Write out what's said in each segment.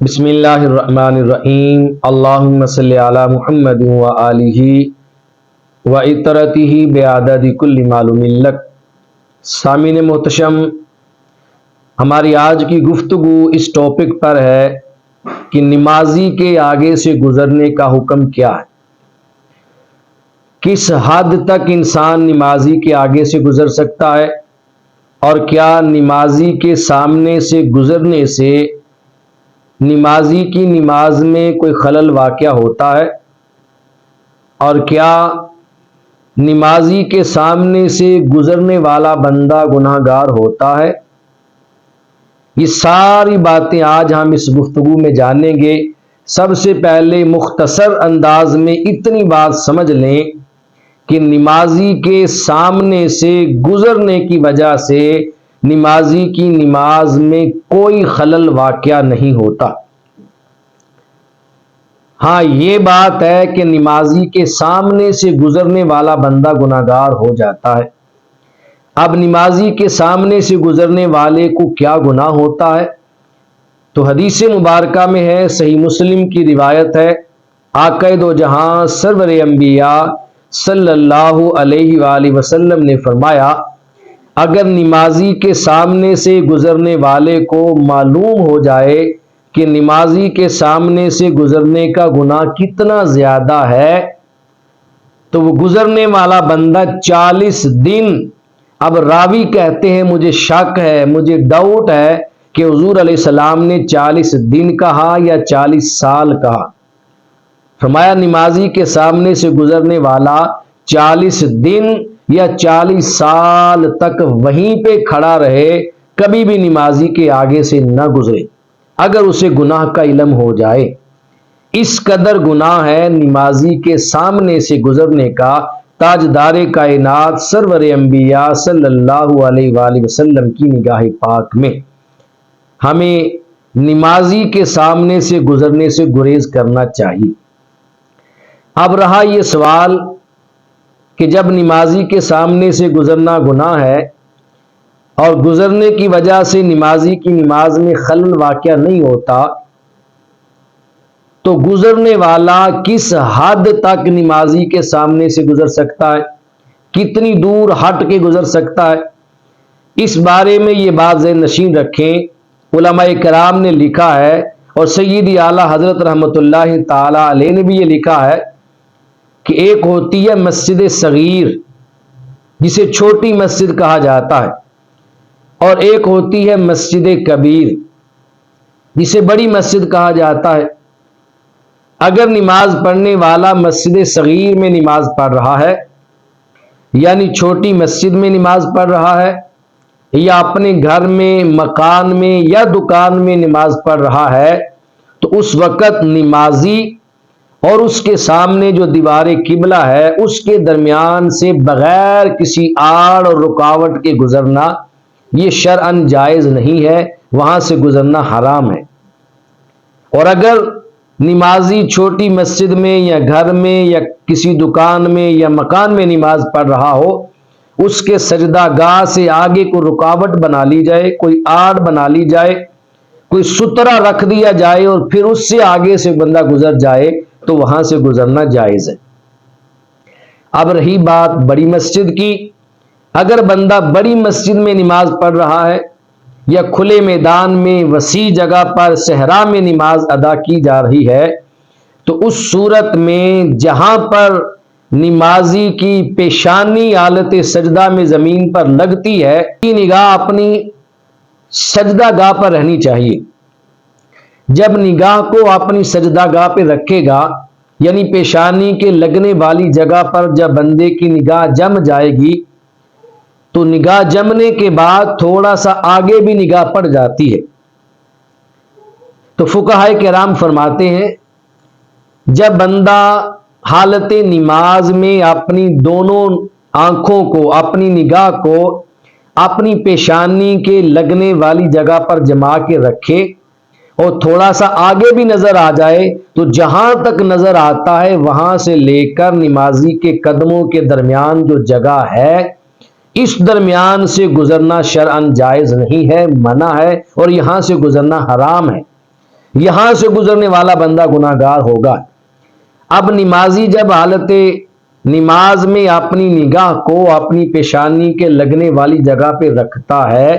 بسم اللہ الرحمن الرحیم اللہم صلی علی محمد و آلہ و اطرتہ بعدد کل معلوم لک۔ سامعین محتشم، ہماری آج کی گفتگو اس ٹاپک پر ہے کہ نمازی کے آگے سے گزرنے کا حکم کیا ہے۔ کس حد تک انسان نمازی کے آگے سے گزر سکتا ہے، اور کیا نمازی کے سامنے سے گزرنے سے نمازی کی نماز میں کوئی خلل واقع ہوتا ہے، اور کیا نمازی کے سامنے سے گزرنے والا بندہ گناہ گار ہوتا ہے۔ یہ ساری باتیں آج ہم اس گفتگو میں جانیں گے۔ سب سے پہلے مختصر انداز میں اتنی بات سمجھ لیں کہ نمازی کے سامنے سے گزرنے کی وجہ سے نمازی کی نماز میں کوئی خلل واقع نہیں ہوتا۔ ہاں، یہ بات ہے کہ نمازی کے سامنے سے گزرنے والا بندہ گناہ گار ہو جاتا ہے۔ اب نمازی کے سامنے سے گزرنے والے کو کیا گناہ ہوتا ہے؟ تو حدیث مبارکہ میں ہے، صحیح مسلم کی روایت ہے، آقا دو جہاں سرور انبیاء صلی اللہ علیہ وآلہ وسلم نے فرمایا، اگر نمازی کے سامنے سے گزرنے والے کو معلوم ہو جائے کہ نمازی کے سامنے سے گزرنے کا گناہ کتنا زیادہ ہے، تو وہ گزرنے والا بندہ 40 دن، اب راوی کہتے ہیں مجھے شک ہے، مجھے ڈاؤٹ ہے کہ حضور علیہ السلام نے 40 دن کہا یا 40 سال کہا۔ فرمایا نمازی کے سامنے سے گزرنے والا 40 دن یا 40 سال تک وہیں پہ کھڑا رہے، کبھی بھی نمازی کے آگے سے نہ گزرے اگر اسے گناہ کا علم ہو جائے۔ اس قدر گناہ ہے نمازی کے سامنے سے گزرنے کا۔ تاجدار کائنات سرور انبیاء صلی اللہ علیہ وآلہ وسلم کی نگاہ پاک میں ہمیں نمازی کے سامنے سے گزرنے سے گریز کرنا چاہیے۔ اب رہا یہ سوال کہ جب نمازی کے سامنے سے گزرنا گناہ ہے اور گزرنے کی وجہ سے نمازی کی نماز میں خلل واقع نہیں ہوتا، تو گزرنے والا کس حد تک نمازی کے سامنے سے گزر سکتا ہے، کتنی دور ہٹ کے گزر سکتا ہے؟ اس بارے میں یہ بات ذہن نشین رکھیں، علماء کرام نے لکھا ہے اور سیدی اعلیٰ حضرت رحمۃ اللہ تعالی علیہ نے بھی یہ لکھا ہے کہ ایک ہوتی ہے مسجد صغیر، جسے چھوٹی مسجد کہا جاتا ہے، اور ایک ہوتی ہے مسجد کبیر، جسے بڑی مسجد کہا جاتا ہے۔ اگر نماز پڑھنے والا مسجد صغیر میں نماز پڑھ رہا ہے، یعنی چھوٹی مسجد میں نماز پڑھ رہا ہے، یا اپنے گھر میں، مکان میں یا دکان میں نماز پڑھ رہا ہے، تو اس وقت نمازی اور اس کے سامنے جو دیوار قبلہ ہے اس کے درمیان سے بغیر کسی آڑ اور رکاوٹ کے گزرنا یہ شرعاً جائز نہیں ہے، وہاں سے گزرنا حرام ہے۔ اور اگر نمازی چھوٹی مسجد میں یا گھر میں یا کسی دکان میں یا مکان میں نماز پڑھ رہا ہو، اس کے سجدہ گاہ سے آگے کو رکاوٹ بنا لی جائے، کوئی آڑ بنا لی جائے، کوئی سترہ رکھ دیا جائے اور پھر اس سے آگے سے بندہ گزر جائے، تو وہاں سے گزرنا جائز ہے۔ اب رہی بات بڑی مسجد کی، اگر بندہ بڑی مسجد میں نماز پڑھ رہا ہے یا کھلے میدان میں وسیع جگہ پر صحرا میں نماز ادا کی جا رہی ہے، تو اس صورت میں جہاں پر نمازی کی پیشانی حالت سجدہ میں زمین پر لگتی ہے، کی نگاہ اپنی سجدہ گاہ پر رہنی چاہیے۔ جب نگاہ کو اپنی سجدہ گاہ پہ رکھے گا، یعنی پیشانی کے لگنے والی جگہ پر جب بندے کی نگاہ جم جائے گی، تو نگاہ جمنے کے بعد تھوڑا سا آگے بھی نگاہ پڑ جاتی ہے۔ تو فقہائے کرام فرماتے ہیں جب بندہ حالت نماز میں اپنی دونوں آنکھوں کو، اپنی نگاہ کو اپنی پیشانی کے لگنے والی جگہ پر جما کے رکھے اور تھوڑا سا آگے بھی نظر آ جائے، تو جہاں تک نظر آتا ہے وہاں سے لے کر نمازی کے قدموں کے درمیان جو جگہ ہے، اس درمیان سے گزرنا شرعاً جائز نہیں ہے، منع ہے، اور یہاں سے گزرنا حرام ہے۔ یہاں سے گزرنے والا بندہ گناہگار ہوگا۔ اب نمازی جب حالت نماز میں اپنی نگاہ کو اپنی پیشانی کے لگنے والی جگہ پہ رکھتا ہے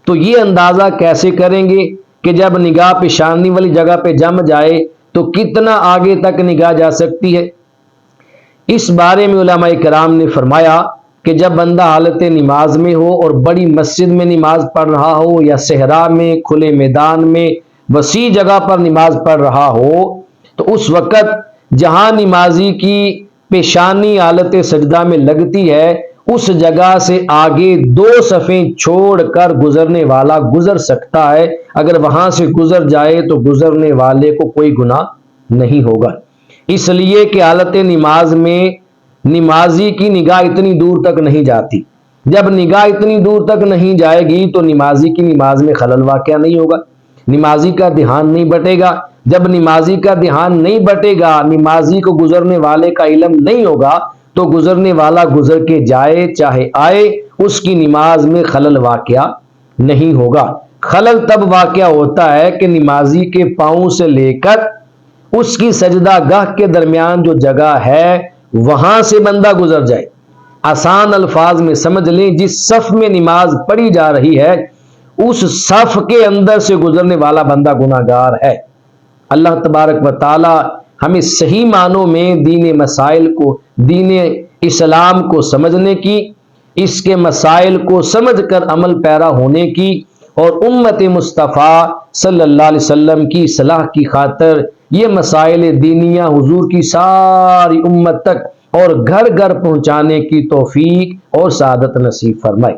تو یہ اندازہ کیسے کریں گے کہ جب نگاہ پیشانی والی جگہ پہ جم جائے تو کتنا آگے تک نگاہ جا سکتی ہے؟ اس بارے میں علماء کرام نے فرمایا کہ جب بندہ حالت نماز میں ہو اور بڑی مسجد میں نماز پڑھ رہا ہو یا صحرا میں، کھلے میدان میں، وسیع جگہ پر نماز پڑھ رہا ہو تو اس وقت جہاں نمازی کی پیشانی حالت سجدہ میں لگتی ہے اس جگہ سے آگے 2 صفیں چھوڑ کر گزرنے والا گزر سکتا ہے۔ اگر وہاں سے گزر جائے تو گزرنے والے کو کوئی گناہ نہیں ہوگا، اس لیے کہ حالت نماز میں نمازی کی نگاہ اتنی دور تک نہیں جاتی۔ جب نگاہ اتنی دور تک نہیں جائے گی تو نمازی کی نماز میں خلل واقع نہیں ہوگا، نمازی کا دھیان نہیں بٹے گا۔ جب نمازی کا دھیان نہیں بٹے گا، نمازی کو گزرنے والے کا علم نہیں ہوگا تو گزرنے والا گزر کے جائے چاہے آئے اس کی نماز میں خلل واقع نہیں ہوگا۔ خلل تب واقع ہوتا ہے کہ نمازی کے پاؤں سے لے کر اس کی سجدہ گاہ کے درمیان جو جگہ ہے وہاں سے بندہ گزر جائے۔ آسان الفاظ میں سمجھ لیں، جس صف میں نماز پڑھی جا رہی ہے اس صف کے اندر سے گزرنے والا بندہ گناہگار ہے۔ اللہ تبارک و تعالی ہمیں صحیح معنوں میں دین مسائل کو، دین اسلام کو سمجھنے کی، اس کے مسائل کو سمجھ کر عمل پیرا ہونے کی اور امت مصطفیٰ صلی اللہ علیہ وسلم کی اصلاح کی خاطر یہ مسائل دینیہ حضور کی ساری امت تک اور گھر گھر پہنچانے کی توفیق اور سعادت نصیب فرمائے۔